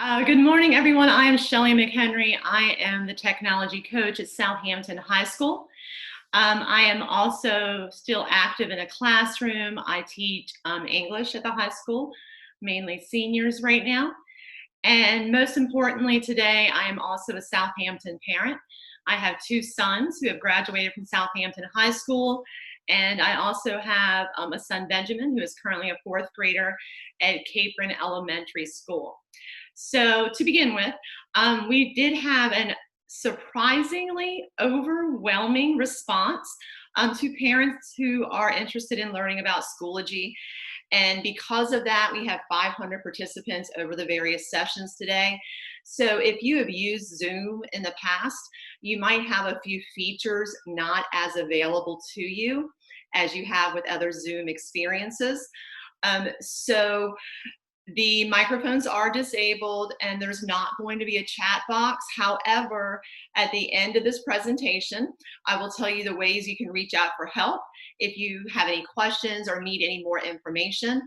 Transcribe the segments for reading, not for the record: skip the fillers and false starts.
Good morning, everyone. I am Shelley McHenry. I am the technology coach at Southampton High School. I am also still active in a classroom. I teach English at the high school, mainly seniors right now. And most importantly today, I am also a Southampton parent. I have two sons who have graduated from Southampton High School. And I also have a son, Benjamin, who is currently a fourth grader at Capron Elementary School. So to begin with, we did have an surprisingly overwhelming response to parents who are interested in learning about Schoology. And because of that, we have 500 participants over the various sessions today. So if you have used Zoom in the past, you might have a few features not as available to you as you have with other Zoom experiences. So the microphones are disabled and there's not going to be a chat box. However, at the end of this presentation, I will tell you the ways you can reach out for help if you have any questions or need any more information,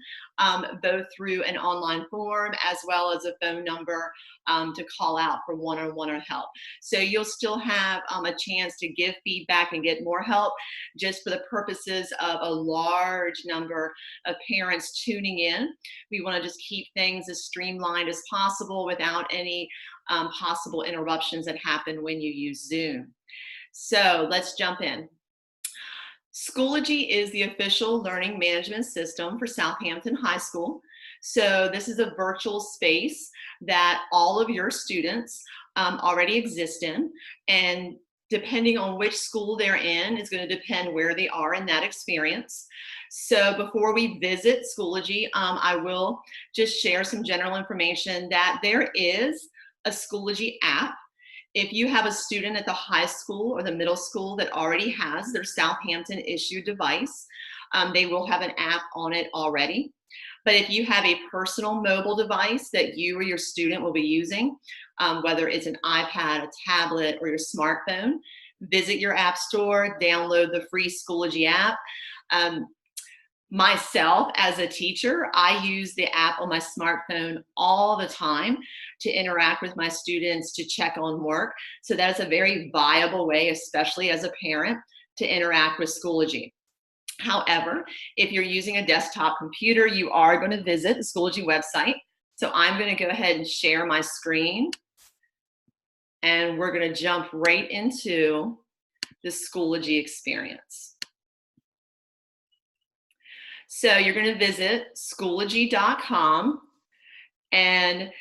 both through an online form as well as a phone number to call out for one-on-one help. So you'll still have a chance to give feedback and get more help just for the purposes of a large number of parents tuning in. We want to just keep things as streamlined as possible without any possible interruptions that happen when you use Zoom. So let's jump in. Schoology is the official learning management system for Southampton High School. So this is a virtual space that all of your students already exist in, and depending on which school they're in is going to depend where they are in that experience. So before we visit Schoology, I will just share some general information that there is a Schoology app. If you have a student at the high school or the middle school that already has their Southampton issued device, they will have an app on it already. But if you have a personal mobile device that you or your student will be using, whether it's an iPad, a tablet, or your smartphone, visit your app store, download the free Schoology app. Myself, as a teacher, I use the app on my smartphone all the time to interact with my students, to check on work. So that's a very viable way, especially as a parent, to interact with Schoology. However, if you're using a desktop computer, you are going to visit the Schoology website. So I'm going to go ahead and share my screen. And we're going to jump right into the Schoology experience. So you're going to visit Schoology.com, and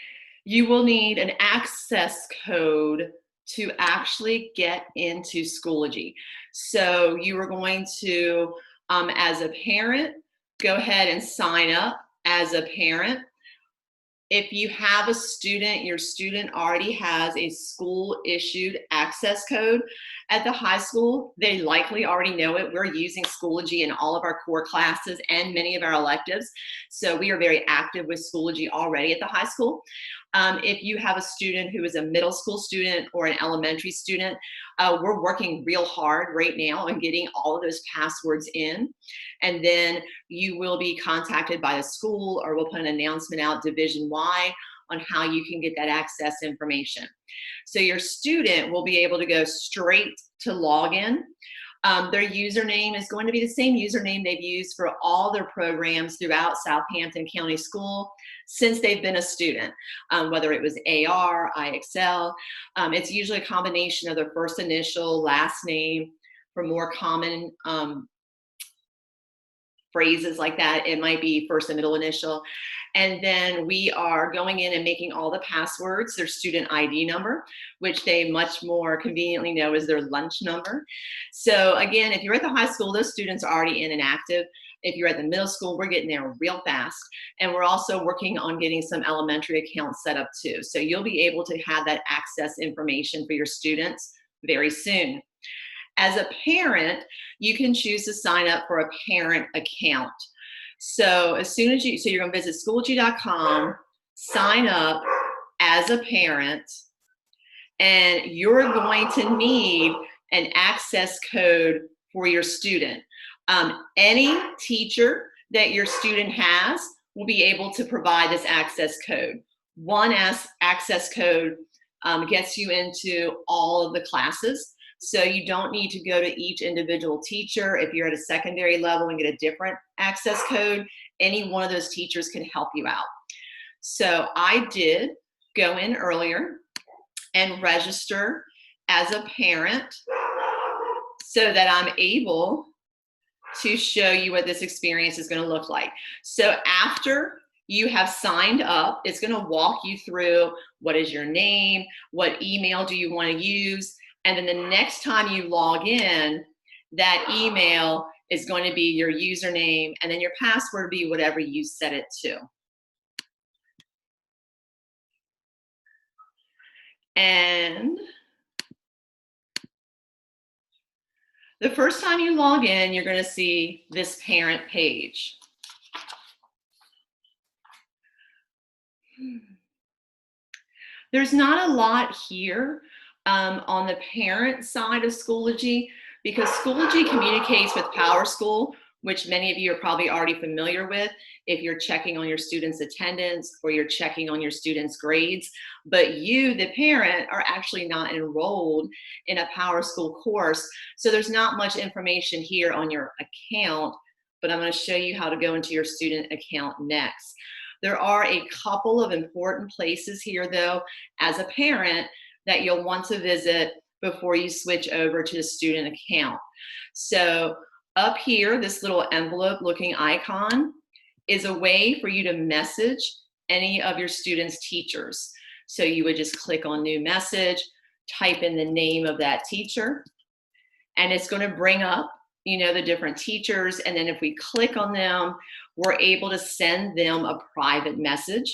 you will need an access code to actually get into Schoology. So you are going to, as a parent, go ahead and sign up as a parent. If you have a student, your student already has a school-issued access code at the high school. They likely already know it. We're using Schoology in all of our core classes and many of our electives. So we are very active with Schoology already at the high school. If you have a student who is a middle school student or an elementary student, we're working real hard right now on getting all of those passwords in. And then you will be contacted by the school, or we'll put an announcement out division-wide on how you can get that access information. So your student will be able to go straight to login. Their username is going to be the same username they've used for all their programs throughout Southampton County School since they've been a student, whether it was AR, IXL. It's usually a combination of their first initial, last name. For more common phrases like that, it might be first and middle initial. And then we are going in and making all the passwords their student ID number, which they much more conveniently know as their lunch number. So again, if you're at the high school, those students are already in and active. If you're at the middle school, we're getting there real fast. And we're also working on getting some elementary accounts set up too. So you'll be able to have that access information for your students very soon. As a parent, you can choose to sign up for a parent account. So as soon as you're going to visit Schoology.com, sign up as a parent, and you're going to need an access code for your student. Any teacher that your student has will be able to provide this access code. One access code gets you into all of the classes. So you don't need to go to each individual teacher. If you're at a secondary level and get a different access code, any one of those teachers can help you out. So I did go in earlier and register as a parent so that I'm able to show you what this experience is going to look like. So after you have signed up, it's going to walk you through what is your name, what email do you want to use, and then the next time you log in, that email is going to be your username, and then your password will be whatever you set it to. And the first time you log in, you're going to see this parent page. There's not a lot here on the parent side of Schoology, because Schoology communicates with PowerSchool, which many of you are probably already familiar with if you're checking on your students' attendance or you're checking on your students' grades. But you, the parent, are actually not enrolled in a PowerSchool course. So there's not much information here on your account, but I'm going to show you how to go into your student account next. There are a couple of important places here, though, as a parent, that you'll want to visit before you switch over to the student account. So up here, this little envelope looking icon is a way for you to message any of your students' teachers. So you would just click on new message, type in the name of that teacher, and it's going to bring up, you know, the different teachers. And then if we click on them, we're able to send them a private message.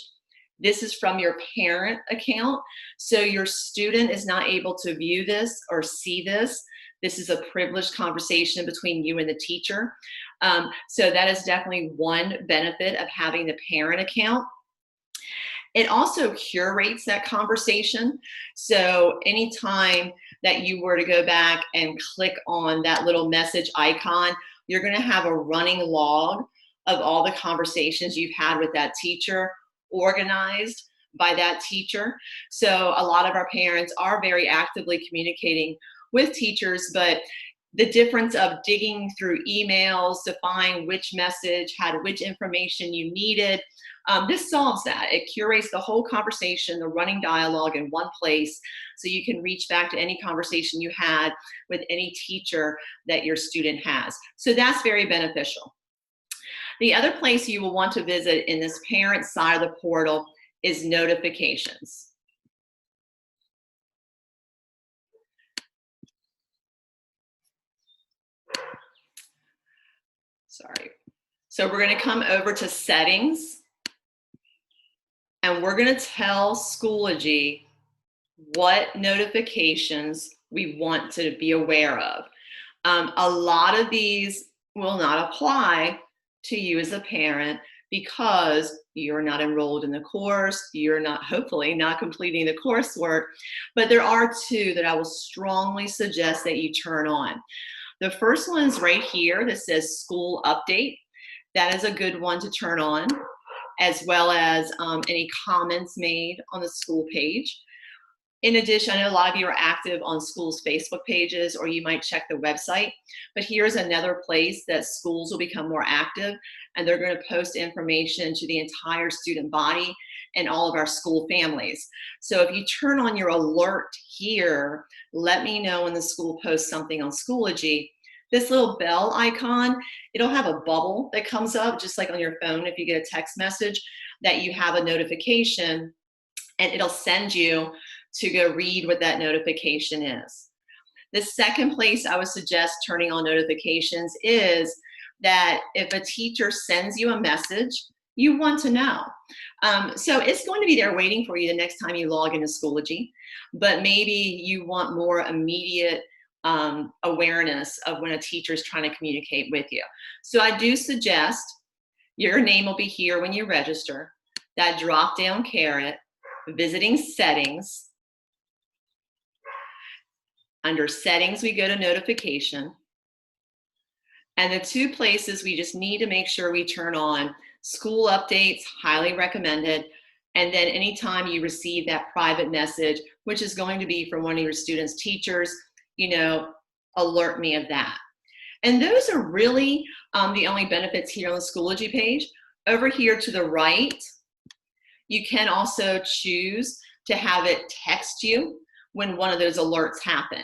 This is from your parent account. So your student is not able to view this or see this. This is a privileged conversation between you and the teacher. So that is definitely one benefit of having the parent account. It also curates that conversation. So anytime that you were to go back and click on that little message icon, you're going to have a running log of all the conversations you've had with that teacher, organized by that teacher. So a lot of our parents are very actively communicating with teachers, but the difference of digging through emails to find which message had which information you needed, this solves that. It curates the whole conversation, the running dialogue in one place, so you can reach back to any conversation you had with any teacher that your student has. So that's very beneficial. The other place you will want to visit in this parent side of the portal is notifications. Sorry. So we're going to come over to settings, and we're going to tell Schoology what notifications we want to be aware of. A lot of these will not apply to you as a parent because you're not enrolled in the course, you're not, hopefully, not completing the coursework, but there are two that I will strongly suggest that you turn on. The first one is right here that says School Update. That is a good one to turn on, as well as any comments made on the school page. In addition, I know a lot of you are active on schools' Facebook pages, or you might check the website, but here's another place that schools will become more active, and they're going to post information to the entire student body and all of our school families. So if you turn on your alert here, let me know when the school posts something on Schoology. This little bell icon, it'll have a bubble that comes up, just like on your phone if you get a text message, that you have a notification, and it'll send you to go read what that notification is. The second place I would suggest turning on notifications is that if a teacher sends you a message, you want to know. So it's going to be there waiting for you the next time you log into Schoology, but maybe you want more immediate awareness of when a teacher is trying to communicate with you. So I do suggest your name will be here when you register, that drop-down caret, visiting settings. Under settings, we go to notification. And the two places we just need to make sure we turn on: school updates, highly recommended. And then anytime you receive that private message, which is going to be from one of your students' teachers, alert me of that. And those are really the only benefits here on the Schoology page. Over here to the right, you can also choose to have it text you when one of those alerts happen.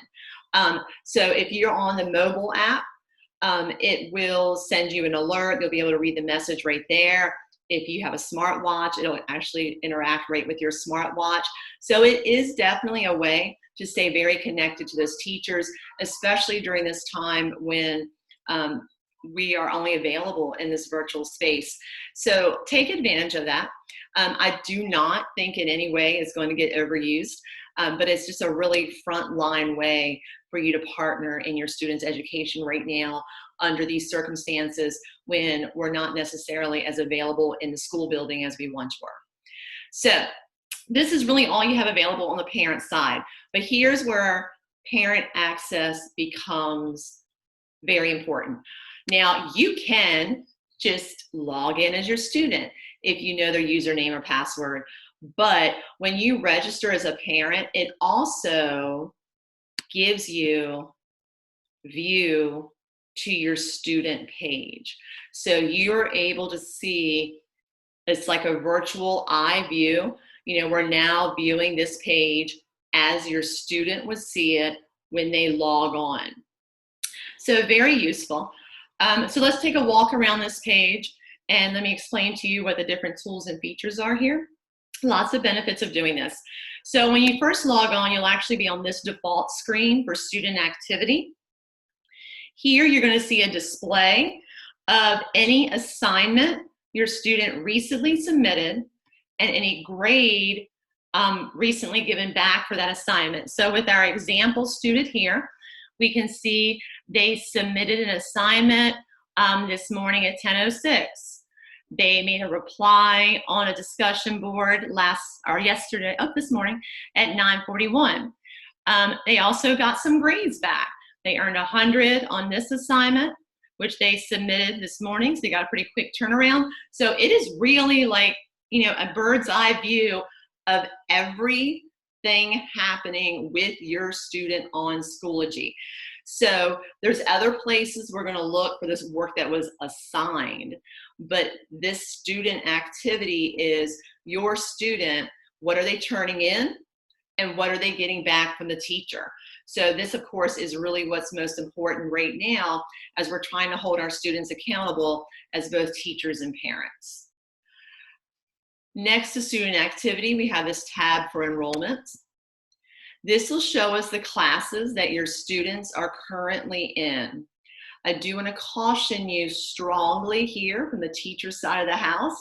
So if you're on the mobile app, it will send you an alert. You'll be able to read the message right there. If you have a smartwatch, it'll actually interact right with your smartwatch. So it is definitely a way to stay very connected to those teachers, especially during this time when we are only available in this virtual space. So take advantage of that. I do not think in any way it's going to get overused, but it's just a really frontline way for you to partner in your students' education right now under these circumstances when we're not necessarily as available in the school building as we once were. So this is really all you have available on the parent side, but here's where parent access becomes very important. Now, you can just log in as your student if you know their username or password, but when you register as a parent, it also gives you view to your student page. So you're able to see, it's like a virtual eye view. We're now viewing this page as your student would see it when they log on. So very useful. So let's take a walk around this page and let me explain to you what the different tools and features are here. Lots of benefits of doing this. So when you first log on, you'll actually be on this default screen for student activity. Here you're going to see a display of any assignment your student recently submitted and any grade recently given back for that assignment. So with our example student here, we can see they submitted an assignment this morning at 10:06. They made a reply on a discussion board this morning at 9:41. They also got some grades back. They earned 100 on this assignment, which they submitted this morning, so they got a pretty quick turnaround. So it is really like, a bird's eye view of everything happening with your student on Schoology. So there's other places we're going to look for this work that was assigned, but this student activity is your student. What are they turning in? And what are they getting back from the teacher? So this, of course, is really what's most important right now as we're trying to hold our students accountable as both teachers and parents. Next to student activity, we have this tab for enrollment. This will show us the classes that your students are currently in. I do want to caution you strongly here from the teacher side of the house.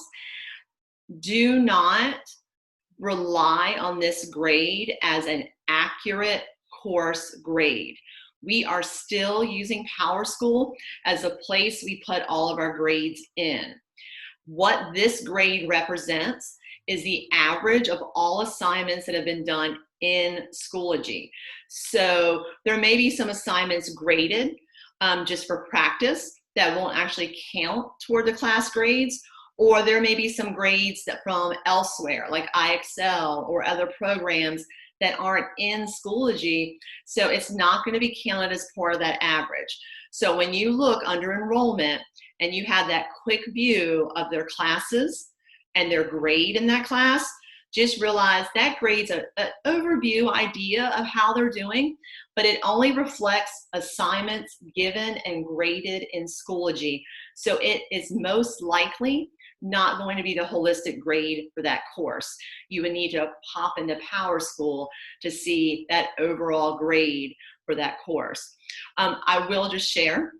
Do not rely on this grade as an accurate course grade. We are still using PowerSchool as a place we put all of our grades in. What this grade represents is the average of all assignments that have been done in Schoology. So there may be some assignments graded just for practice that won't actually count toward the class grades, or there may be some grades that from elsewhere, like iExcel or other programs that aren't in Schoology, so it's not going to be counted as part of that average. So when you look under enrollment and you have that quick view of their classes and their grade in that class, just realize that grade's an overview idea of how they're doing, but it only reflects assignments given and graded in Schoology. So it is most likely not going to be the holistic grade for that course. You would need to pop into PowerSchool to see that overall grade for that course. I will just share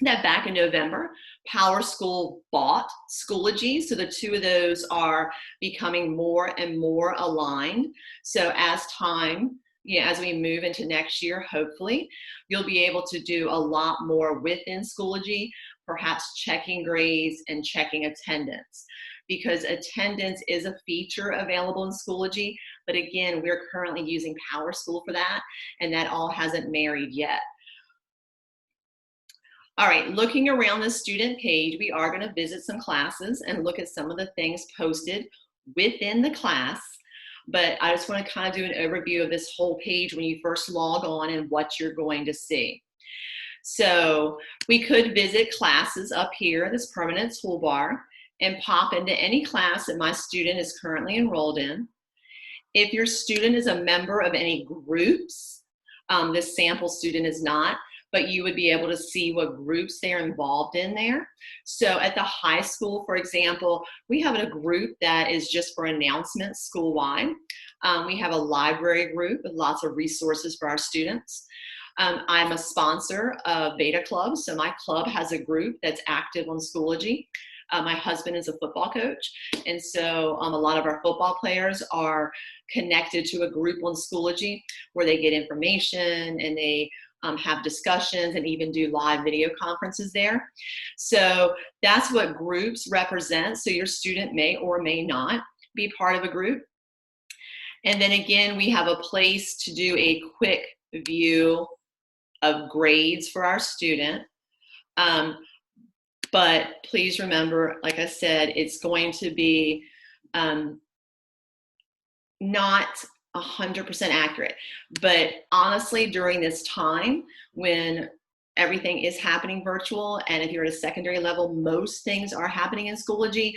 that back in November, PowerSchool bought Schoology, so the two of those are becoming more and more aligned. So as time, as we move into next year, hopefully, you'll be able to do a lot more within Schoology, perhaps checking grades and checking attendance, because attendance is a feature available in Schoology, but again, we're currently using PowerSchool for that, and that all hasn't married yet. All right, looking around the student page, we are going to visit some classes and look at some of the things posted within the class, but I just want to kind of do an overview of this whole page when you first log on and what you're going to see. So we could visit classes up here, this permanent toolbar, and pop into any class that my student is currently enrolled in. If your student is a member of any groups, this sample student is not, but you would be able to see what groups they're involved in there. So at the high school, for example, we have a group that is just for announcements school-wide. We have a library group with lots of resources for our students. I'm a sponsor of Beta Club, so my club has a group that's active on Schoology. My husband is a football coach, and so a lot of our football players are connected to a group on Schoology where they get information and they have discussions and even do live video conferences there. So that's what groups represent. So your student may or may not be part of a group. And then again, we have a place to do a quick view of grades for our student. But please remember, like I said, it's going to be not 100% accurate. But honestly, during this time when everything is happening virtual, and if you're at a secondary level, most things are happening in Schoology,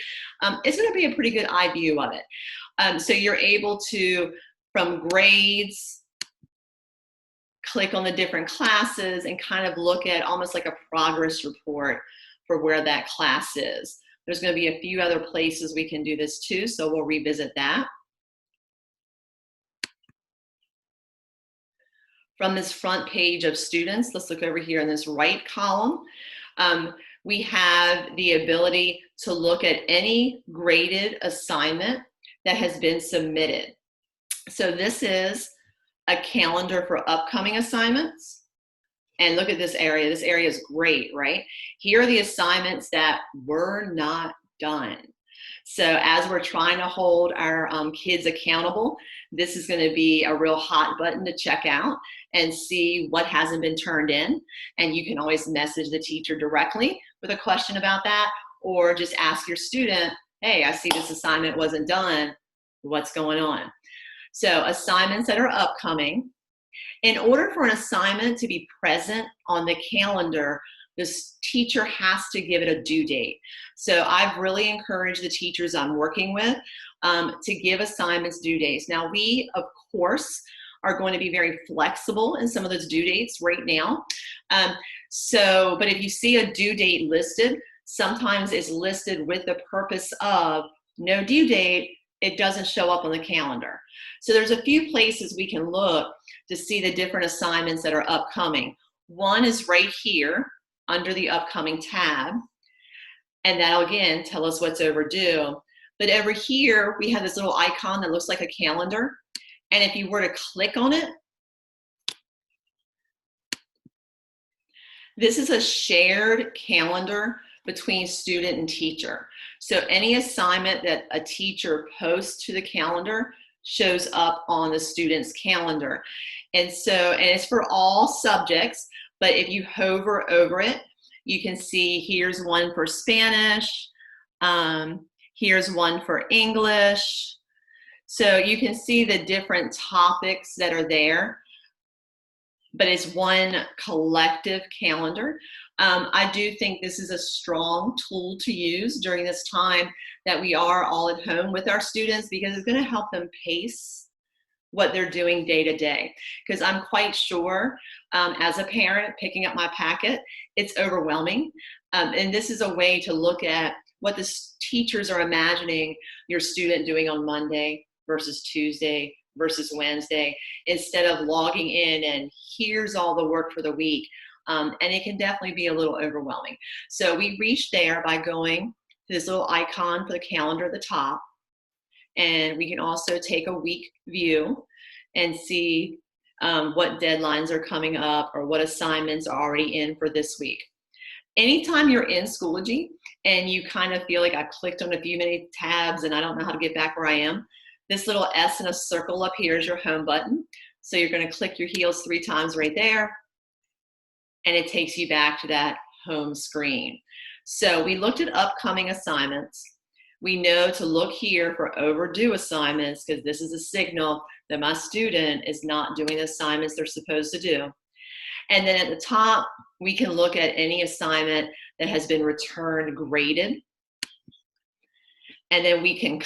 it's going to be a pretty good eye view of it. So you're able to, from grades, click on the different classes and kind of look at almost like a progress report for where that class is. There's going to be a few other places we can do this too, so we'll revisit that. From this front page of students, let's look over here in this right column. We have the ability to look at any graded assignment that has been submitted. So this is a calendar for upcoming assignments. And look at this area. This area is great, right? Here are the assignments that were not done. So as we're trying to hold our kids accountable, this is going to be a real hot button to check out and see what hasn't been turned in. And you can always message the teacher directly with a question about that, or just ask your student, hey, I see this assignment wasn't done. What's going on? So assignments that are upcoming. In order for an assignment to be present on the calendar, this teacher has to give it a due date. So I've really encouraged the teachers I'm working with to give assignments due dates. Now we, of course, are going to be very flexible in some of those due dates right now. But if you see a due date listed, sometimes it's listed with the purpose of no due date, it doesn't show up on the calendar. So there's a few places we can look to see the different assignments that are upcoming. One is right here under the upcoming tab, and that'll again tell us what's overdue. But over here, we have this little icon that looks like a calendar. And if you were to click on it, this is a shared calendar between student and teacher. So any assignment that a teacher posts to the calendar shows up on the student's calendar. And it's for all subjects, but if you hover over it, you can see here's one for Spanish, here's one for English. So you can see the different topics that are there, but it's one collective calendar. I do think this is a strong tool to use during this time that we are all at home with our students, because it's going to help them pace what they're doing day to day. Because I'm quite sure as a parent picking up my packet, it's overwhelming. And this is a way to look at what the teachers are imagining your student doing on Monday versus Tuesday versus Wednesday, instead of logging in and here's all the work for the week. And it can definitely be a little overwhelming. So we reach there by going to this little icon for the calendar at the top. And we can also take a week view and see what deadlines are coming up or what assignments are already in for this week. Anytime you're in Schoology and you kind of feel like I clicked on a few many tabs and I don't know how to get back where I am, this little S in a circle up here is your home button. So you're going to click your heels 3 times right there, and it takes you back to that home screen. So we looked at upcoming assignments. We know to look here for overdue assignments because this is a signal that my student is not doing the assignments they're supposed to do. And then at the top, we can look at any assignment that has been returned graded. And then we can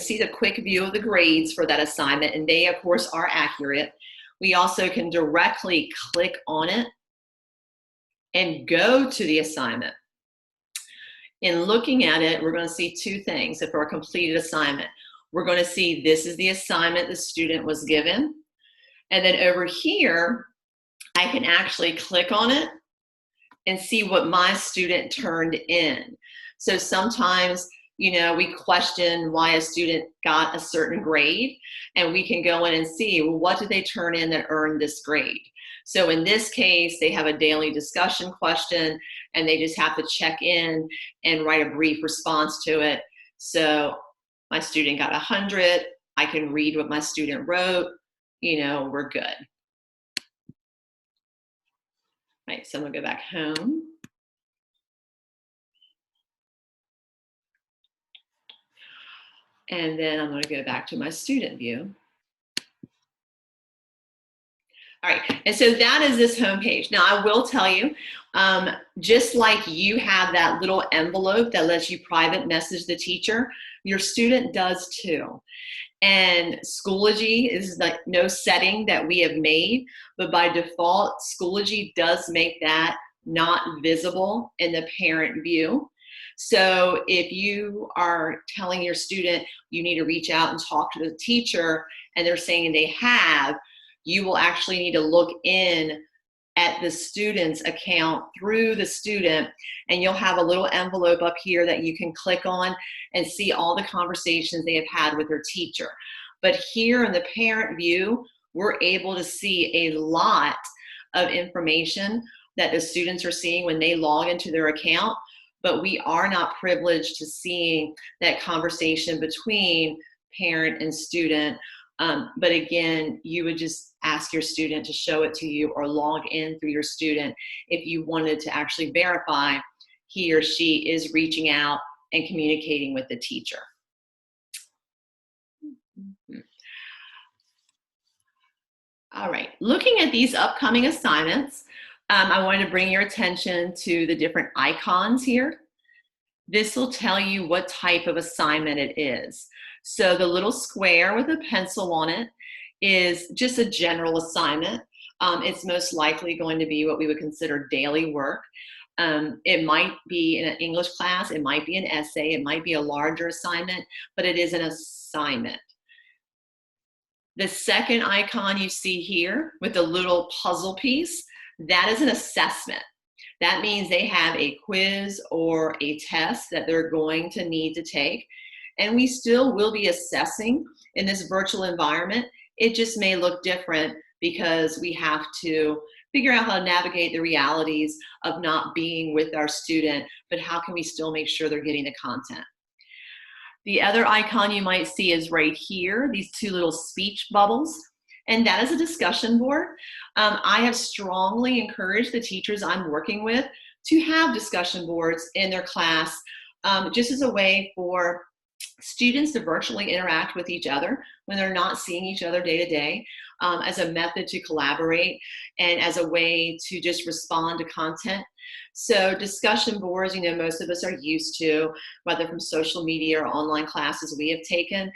see the quick view of the grades for that assignment, and they, of course, are accurate. We also can directly click on it and go to the assignment. In looking at it, we're going to see two things. For a completed assignment, we're going to see this is the assignment the student was given. And then over here, I can actually click on it and see what my student turned in. So sometimes, we question why a student got a certain grade, and we can go in and see, well, what did they turn in that earned this grade? So in this case, they have a daily discussion question, and they just have to check in and write a brief response to it. So my student got 100. I can read what my student wrote. We're good. Right, so I'm gonna go back home. And then I'm going to go back to my student view. All right, and so that is this home page. Now I will tell you, just like you have that little envelope that lets you private message the teacher, your student does too. And Schoology is like no setting that we have made, but by default, Schoology does make that not visible in the parent view. So if you are telling your student you need to reach out and talk to the teacher and they're saying they have, you will actually need to look in at the student's account through the student, and you'll have a little envelope up here that you can click on and see all the conversations they have had with their teacher. But here in the parent view, we're able to see a lot of information that the students are seeing when they log into their account, but we are not privileged to seeing that conversation between parent and student. But again, you would just ask your student to show it to you or log in through your student if you wanted to actually verify he or she is reaching out and communicating with the teacher. All right, looking at these upcoming assignments, I wanted to bring your attention to the different icons here. This will tell you what type of assignment it is. So the little square with a pencil on it is just a general assignment. It's most likely going to be what we would consider daily work. It might be in an English class, it might be an essay, it might be a larger assignment, but it is an assignment. The second icon you see here with the little puzzle piece, that is an assessment. That means they have a quiz or a test that they're going to need to take. And we still will be assessing in this virtual environment. It just may look different because we have to figure out how to navigate the realities of not being with our student, but how can we still make sure they're getting the content? The other icon you might see is right here, these two little speech bubbles. And that is a discussion board. I have strongly encouraged the teachers I'm working with to have discussion boards in their class, just as a way for students to virtually interact with each other when they're not seeing each other day to day, as a method to collaborate and as a way to just respond to content. So discussion boards, most of us are used to, whether from social media or online classes we have taken.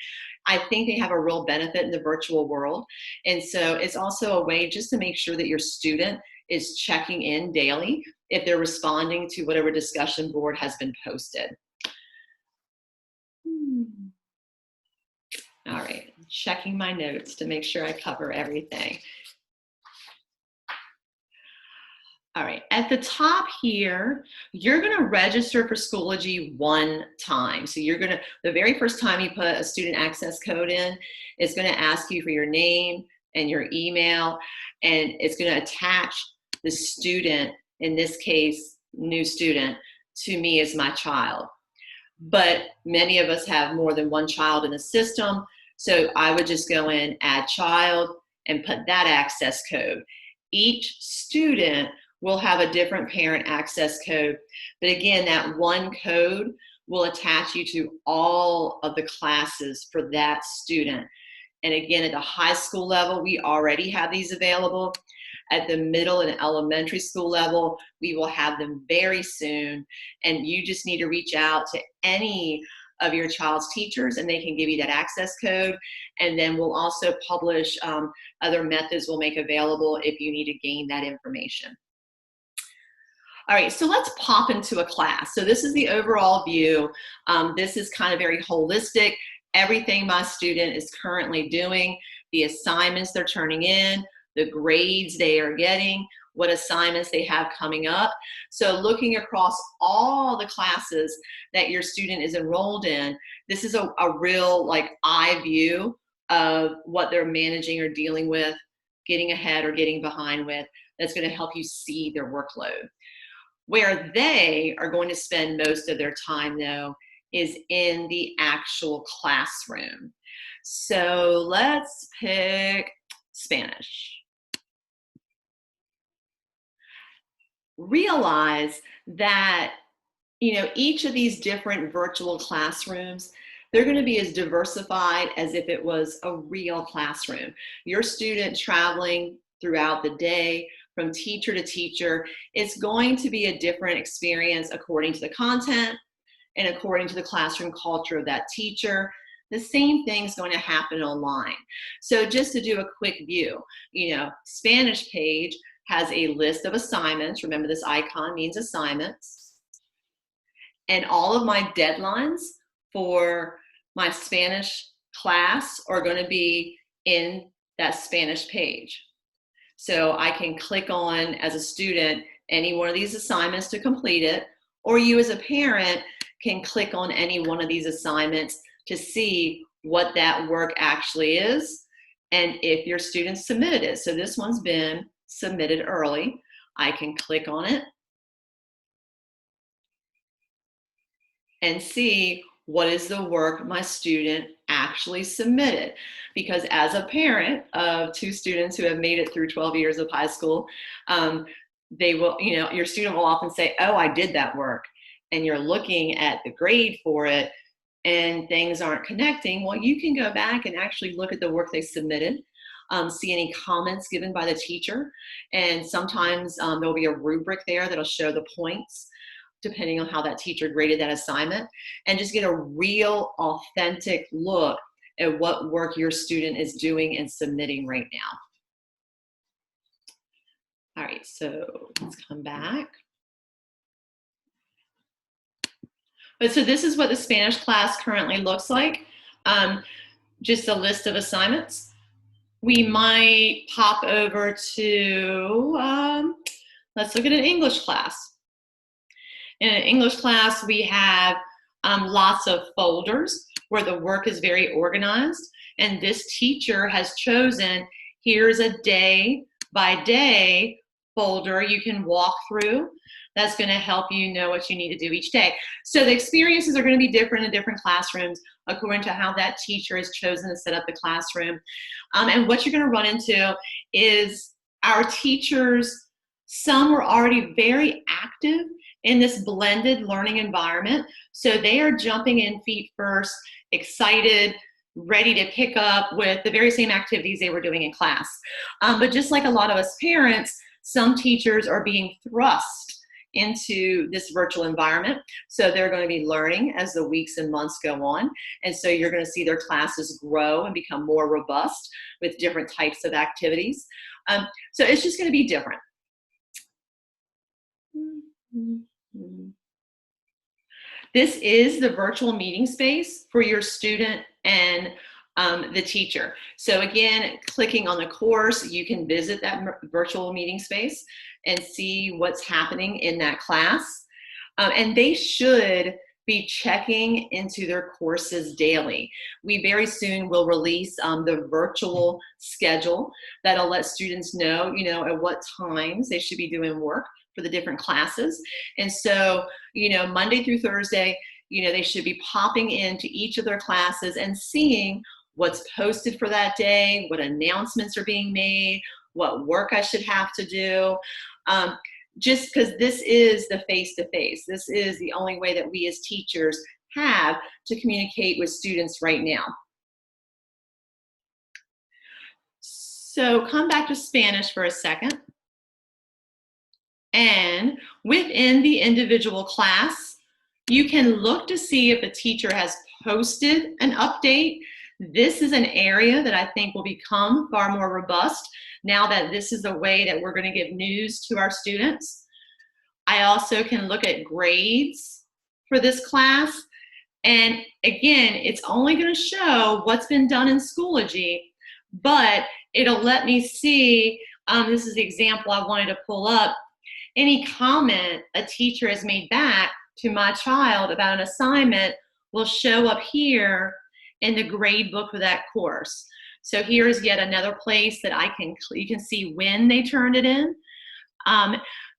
I think they have a real benefit in the virtual world. And so it's also a way just to make sure that your student is checking in daily if they're responding to whatever discussion board has been posted. All right, checking my notes to make sure I cover everything. All right, at the top here, you're gonna register for Schoology one time. So the very first time you put a student access code in, it's gonna ask you for your name and your email, and it's gonna attach the student, in this case, new student, to me as my child. But many of us have more than one child in the system, so I would just go in, add child, and put that access code. Each student will have a different parent access code. But again, that one code will attach you to all of the classes for that student. And again, at the high school level, we already have these available. At the middle and elementary school level, we will have them very soon. And you just need to reach out to any of your child's teachers and they can give you that access code. And then we'll also publish other methods we'll make available if you need to gain that information. All right, so let's pop into a class. So this is the overall view. This is kind of very holistic. Everything my student is currently doing, the assignments they're turning in, the grades they are getting, what assignments they have coming up. So looking across all the classes that your student is enrolled in, this is a real like eye view of what they're managing or dealing with, getting ahead or getting behind with. That's going to help you see their workload. Where they are going to spend most of their time, though, is in the actual classroom. So let's pick Spanish. Realize that, you know, each of these different virtual classrooms, they're going to be as diversified as if it was a real classroom. Your student traveling throughout the day, from teacher to teacher, it's going to be a different experience according to the content and according to the classroom culture of that teacher. The same thing's going to happen online. So just to do a quick view, you know, Spanish page has a list of assignments. Remember, this icon means assignments. And all of my deadlines for my Spanish class are going to be in that Spanish page. So I can click on, as a student, any one of these assignments to complete it, or you as a parent can click on any one of these assignments to see what that work actually is and if your student submitted it. So this one's been submitted early. I can click on it and see what is the work my student actually submitted. Because as a parent of 2 students who have made it through 12 years of high school, they will, you know, your student will often say, oh, I did that work. And you're looking at the grade for it and things aren't connecting. Well, you can go back and actually look at the work they submitted, see any comments given by the teacher. And sometimes there'll be a rubric there that'll show the points depending on how that teacher graded that assignment, and just get a real authentic look at what work your student is doing and submitting right now. All right, so let's come back. But so this is what the Spanish class currently looks like. Just a list of assignments. We might pop over to, let's look at an English class. In an English class, we have lots of folders where the work is very organized. And this teacher has chosen, here's a day by day folder you can walk through. That's going to help you know what you need to do each day. So the experiences are going to be different in different classrooms according to how that teacher has chosen to set up the classroom. And what you're going to run into is our teachers, some were already very active in this blended learning environment. So they are jumping in feet first, excited, ready to pick up with the very same activities they were doing in class. But just like a lot of us parents, some teachers are being thrust into this virtual environment. So they're going to be learning as the weeks and months go on. And so you're going to see their classes grow and become more robust with different types of activities. So it's just going to be different. This is the virtual meeting space for your student and the teacher. So again, clicking on the course, you can visit that virtual meeting space and see what's happening in that class. And they should be checking into their courses daily. We very soon will release the virtual schedule that'll let students know, at what times they should be doing work for the different classes. And so, Monday through Thursday, they should be popping into each of their classes and seeing what's posted for that day, what announcements are being made, what work I should have to do. just because this is the face-to-face. This is the only way that we as teachers have to communicate with students right now. So come back to Spanish for a second. And within the individual class, you can look to see if the teacher has posted an update. This is an area that I think will become far more robust now that this is the way that we're going to give news to our students. I also can look at grades for this class. And again, it's only going to show what's been done in Schoology, but it'll let me see, this is the example I wanted to pull up, any comment a teacher has made back to my child about an assignment will show up here in the grade book for that course. So here's yet another place that you can see when they turned it in.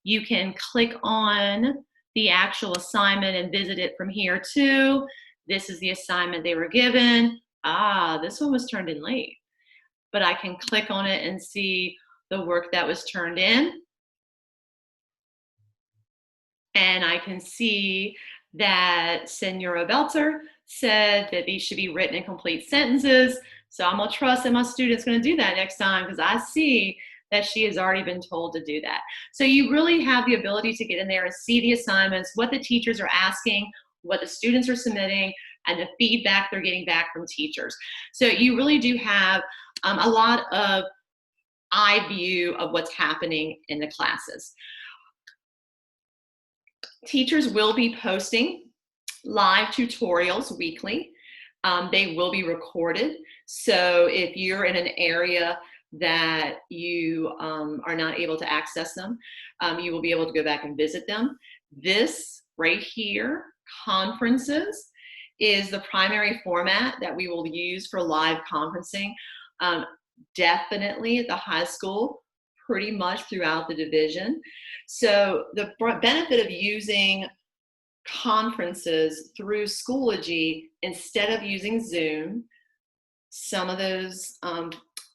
You can click on the actual assignment and visit it from here too. This is the assignment they were given. This one was turned in late, but I can click on it and see the work that was turned in. And I can see that Senora Belter said that these should be written in complete sentences. So I'm gonna trust that my student's gonna do that next time because I see that she has already been told to do that. So you really have the ability to get in there and see the assignments, what the teachers are asking, what the students are submitting, and the feedback they're getting back from teachers. So you really do have a lot of eye view of what's happening in the classes. Teachers will be posting live tutorials weekly. They will be recorded. So if you're in an area that you are not able to access them, you will be able to go back and visit them. This right here, conferences, is the primary format that we will use for live conferencing. Definitely at the high school, pretty much throughout the division. So the benefit of using conferences through Schoology instead of using Zoom, some of those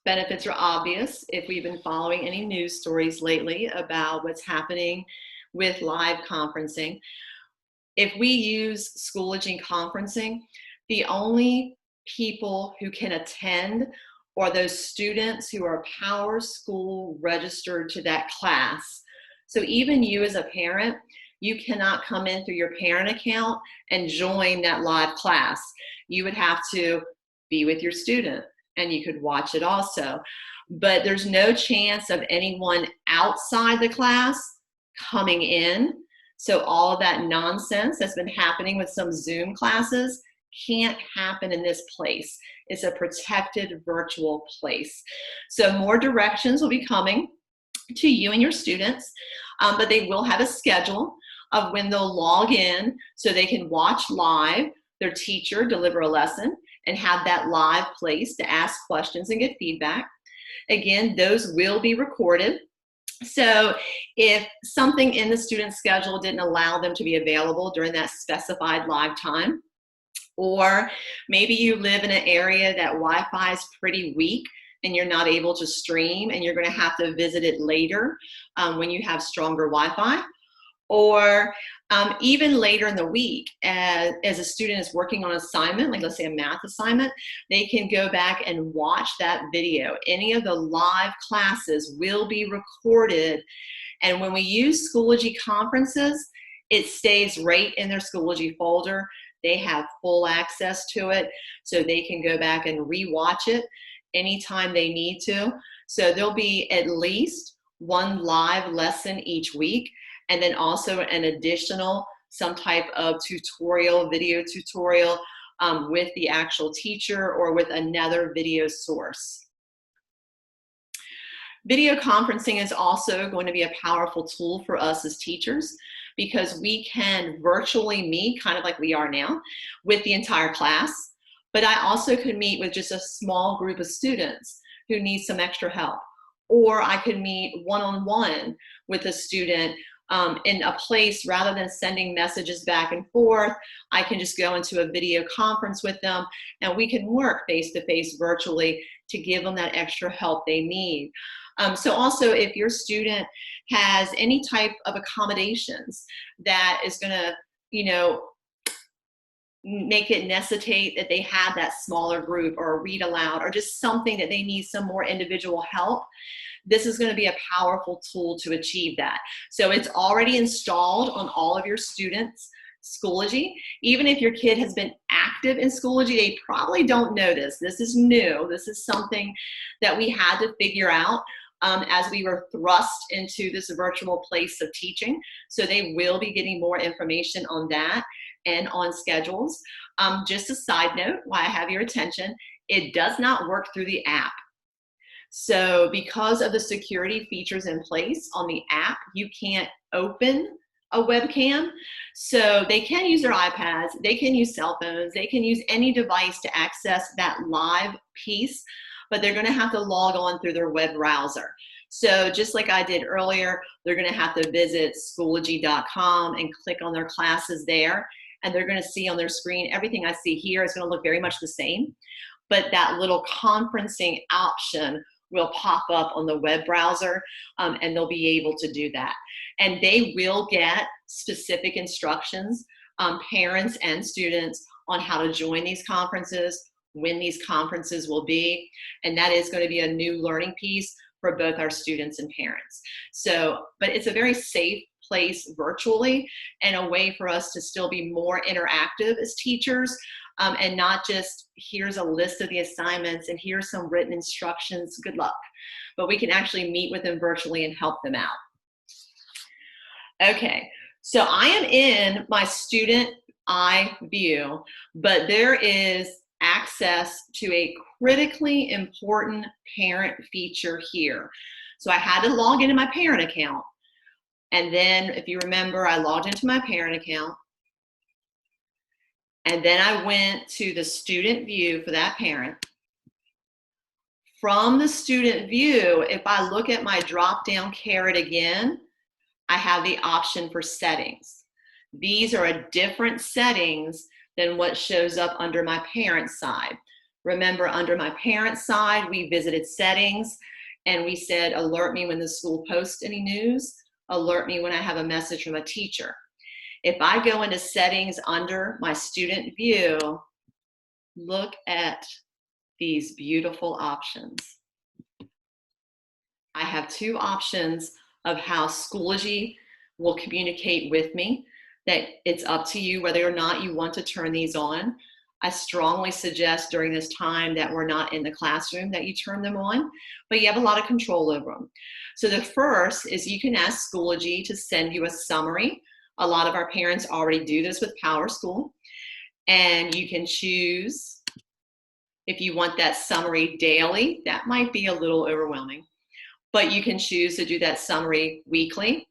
benefits are obvious if we've been following any news stories lately about what's happening with live conferencing. If we use Schoology conferencing, the only people who can attend are those students who are Power School registered to that class. So even you as a parent, you cannot come in through your parent account and join that live class. You would have to be with your student and you could watch it also. But there's no chance of anyone outside the class coming in. So all of that nonsense that's been happening with some Zoom classes can't happen in this place. It's a protected virtual place. So more directions will be coming to you and your students, but they will have a schedule of when they'll log in so they can watch live their teacher deliver a lesson and have that live place to ask questions and get feedback. Again, those will be recorded. So if something in the student's schedule didn't allow them to be available during that specified live time, or maybe you live in an area that Wi-Fi is pretty weak and you're not able to stream and you're going to have to visit it later when you have stronger Wi-Fi, or even later in the week as a student is working on an assignment, like let's say a math assignment, they can go back and watch that video. Any of the live classes will be recorded, and when we use Schoology conferences, it stays right in their Schoology folder. They have full access to it, so they can go back and re-watch it anytime they need to. So there'll be at least one live lesson each week, and then also an additional, some type of tutorial, video tutorial with the actual teacher or with another video source. Video conferencing is also going to be a powerful tool for us as teachers because we can virtually meet, kind of like we are now, with the entire class. But I also could meet with just a small group of students who need some extra help. Or I could meet one-on-one with a student in a place rather than sending messages back and forth. I can just go into a video conference with them and we can work face-to-face virtually to give them that extra help they need. So also, if your student has any type of accommodations that is going to, you know, make it necessitate that they have that smaller group or a read aloud or just something that they need some more individual help, this is going to be a powerful tool to achieve that. So it's already installed on all of your students' Schoology. Even if your kid has been active in Schoology, they probably don't know this. This is new. This is something that we had to figure out as we were thrust into this virtual place of teaching. So they will be getting more information on that and on schedules. Just a side note, while I have your attention, it does not work through the app. So because of the security features in place on the app, you can't open a webcam. So they can use their iPads, they can use cell phones, they can use any device to access that live piece, but they're gonna have to log on through their web browser. So just like I did earlier, they're gonna have to visit Schoology.com and click on their classes there, and they're gonna see on their screen, everything I see here is gonna look very much the same, but that little conferencing option will pop up on the web browser, and they'll be able to do that. And they will get specific instructions, parents and students, on how to join these conferences, when these conferences will be, and that is going to be a new learning piece for both our students and parents. So, but it's a very safe place virtually, and a way for us to still be more interactive as teachers, and not just here's a list of the assignments and here's some written instructions, good luck. But we can actually meet with them virtually and help them out. Okay, so I am in my student eye view, but there is access to a critically important parent feature here. So I had to log into my parent account. And then if you remember, I logged into my parent account. And then I went to the student view for that parent. From the student view, if I look at my drop-down caret again, I have the option for settings. These are a different settings than what shows up under my parent side. Remember, under my parent side, we visited settings and we said, alert me when the school posts any news, alert me when I have a message from a teacher. If I go into settings under my student view, look at these beautiful options. I have two options of how Schoology will communicate with me, that it's up to you whether or not you want to turn these on. I strongly suggest during this time that we're not in the classroom that you turn them on, but you have a lot of control over them. So the first is you can ask Schoology to send you a summary. A lot of our parents already do this with PowerSchool, and you can choose if you want that summary daily. That might be a little overwhelming, but you can choose to do that summary weekly,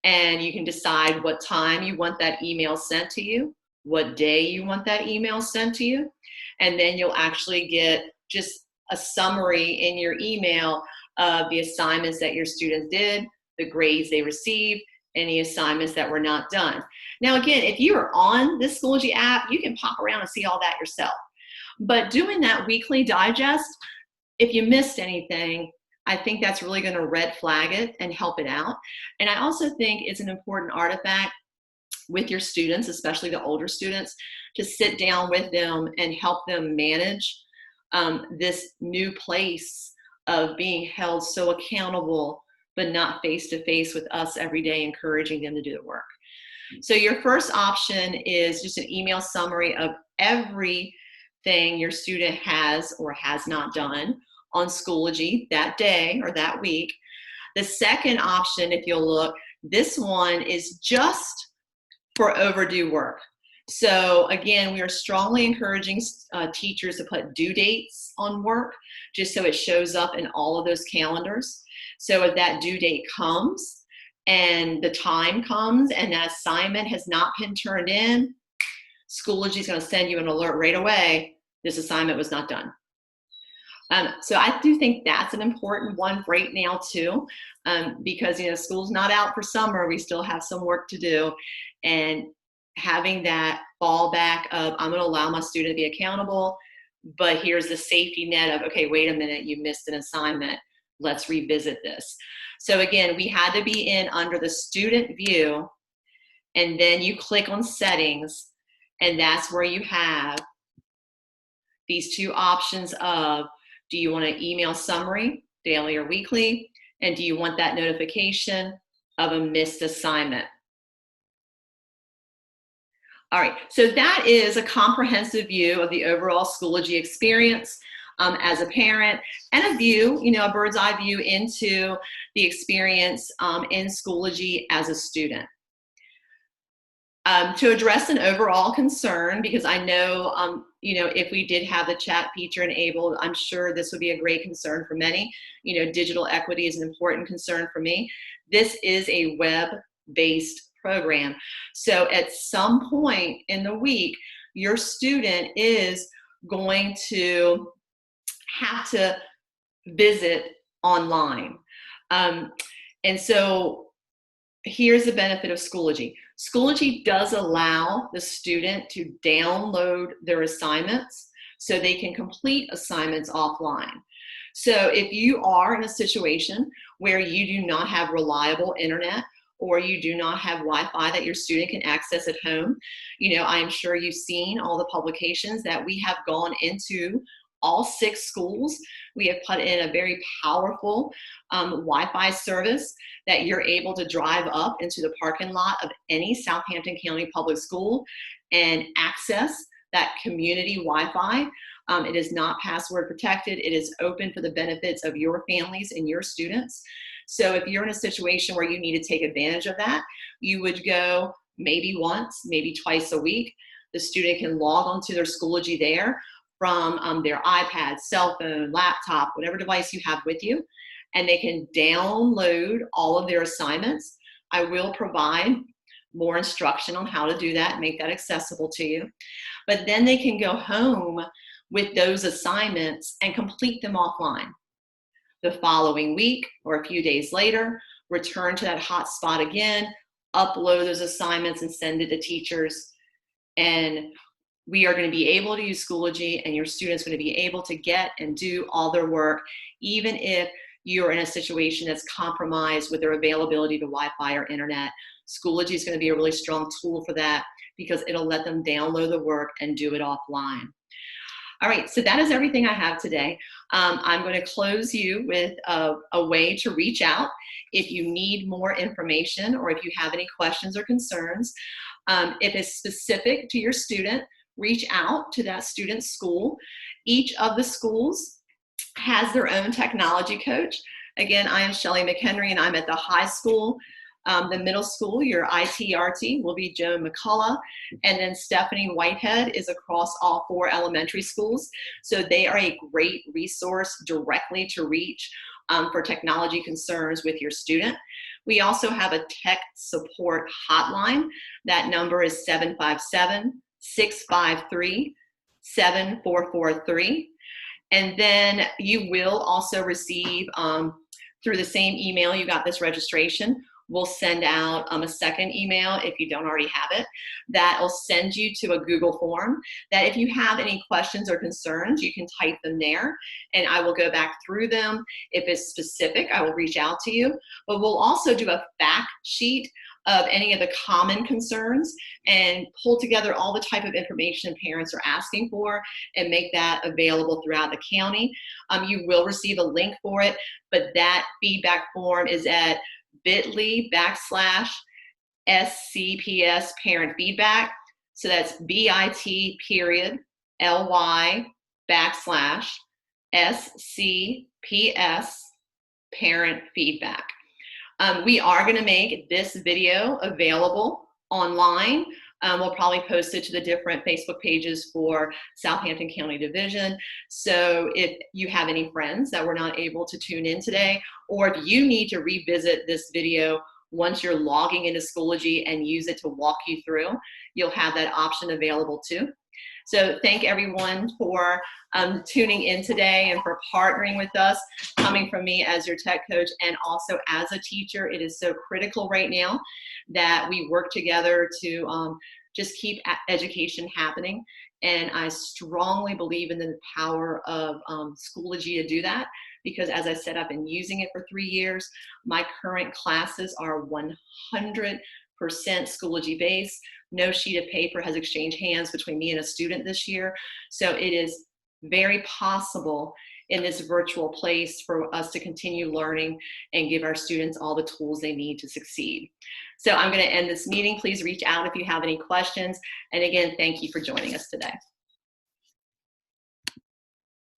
and you can decide what time you want that email sent to you, what day you want that email sent to you, and then you'll actually get just a summary in your email of the assignments that your students did, the grades they received, any assignments that were not done. Now again, if you are on this Schoology app, you can pop around and see all that yourself. But doing that weekly digest, if you missed anything, I think that's really going to red flag it and help it out. And I also think it's an important artifact with your students, especially the older students, to sit down with them and help them manage this new place of being held so accountable, but not face-to-face with us every day, encouraging them to do the work. So your first option is just an email summary of everything your student has or has not done on Schoology that day or that week. The second option, if you'll look, this one is just for overdue work. So again, we are strongly encouraging teachers to put due dates on work, just so it shows up in all of those calendars. So if that due date comes and the time comes and that assignment has not been turned in, Schoology is going to send you an alert right away, this assignment was not done. So I do think that's an important one right now too, because school's not out for summer, we still have some work to do, and having that fallback of I'm going to allow my student to be accountable, but here's the safety net of, okay, wait a minute, you missed an assignment. let's revisit this. So again, we had to be in under the student view, and then you click on settings, and that's where you have these two options of, do you want an email summary, daily or weekly? And do you want that notification of a missed assignment? All right, so that is a comprehensive view of the overall Schoology experience as a parent, and a view, a bird's eye view into the experience in Schoology as a student. To address an overall concern, because I know, if we did have the chat feature enabled, I'm sure this would be a great concern for many. Digital equity is an important concern for me. This is a web-based program. So at some point in the week, your student is going to have to visit online. And so here's the benefit of Schoology. Schoology does allow the student to download their assignments so they can complete assignments offline. So if you are in a situation where you do not have reliable internet, or you do not have Wi-Fi that your student can access at home, I'm sure you've seen all the publications that we have gone into all 6 schools. We have put in a very powerful Wi-Fi service that you're able to drive up into the parking lot of any Southampton County public school and access that community Wi-Fi. It is not password protected. It is open for the benefits of your families and your students. So if you're in a situation where you need to take advantage of that, you would go maybe once, maybe twice a week. The student can log onto their Schoology there from their iPad, cell phone, laptop, whatever device you have with you, and they can download all of their assignments. I will provide more instruction on how to do that, make that accessible to you. But then they can go home with those assignments and complete them offline. The following week or a few days later, return to that hotspot again, upload those assignments and send it to teachers. And we are going to be able to use Schoology, and your students are going to be able to get and do all their work, even if you're in a situation that's compromised with their availability to Wi-Fi or internet. Schoology is going to be a really strong tool for that, because it'll let them download the work and do it offline. All right, so that is everything I have today. I'm going to close you with a way to reach out if you need more information, or if you have any questions or concerns. If it's specific to your student, reach out to that student's school. Each of the schools has their own technology coach. Again, I am Shelley McHenry, and I'm at the high school. The middle school, your ITRT, will be Joan McCullough, and then Stephanie Whitehead is across all 4 elementary schools. So they are a great resource directly to reach for technology concerns with your student. We also have a tech support hotline. That number is 757-653-7443. And then you will also receive, through the same email you got this registration, we'll send out a second email if you don't already have it. That'll send you to a Google form that if you have any questions or concerns, you can type them there, and I will go back through them. If it's specific, I will reach out to you. But we'll also do a fact sheet of any of the common concerns and pull together all the type of information parents are asking for and make that available throughout the county. You will receive a link for it, but that feedback form is at bit.ly/SCPS parent feedback. So that's bit.ly/SCPS parent feedback. We are going to make this video available online. We'll probably post it to the different Facebook pages for Southampton County Division. So if you have any friends that were not able to tune in today, or if you need to revisit this video once you're logging into Schoology and use it to walk you through, you'll have that option available too. So thank everyone for tuning in today and for partnering with us, coming from me as your tech coach and also as a teacher. It is so critical right now that we work together to just keep education happening. And I strongly believe in the power of Schoology to do that. because as I said, I've been using it for 3 years. My current classes are 100% Schoology based. No sheet of paper has exchanged hands between me and a student this year. So it is very possible in this virtual place for us to continue learning and give our students all the tools they need to succeed. So I'm going to end this meeting. Please reach out if you have any questions. And again, thank you for joining us today.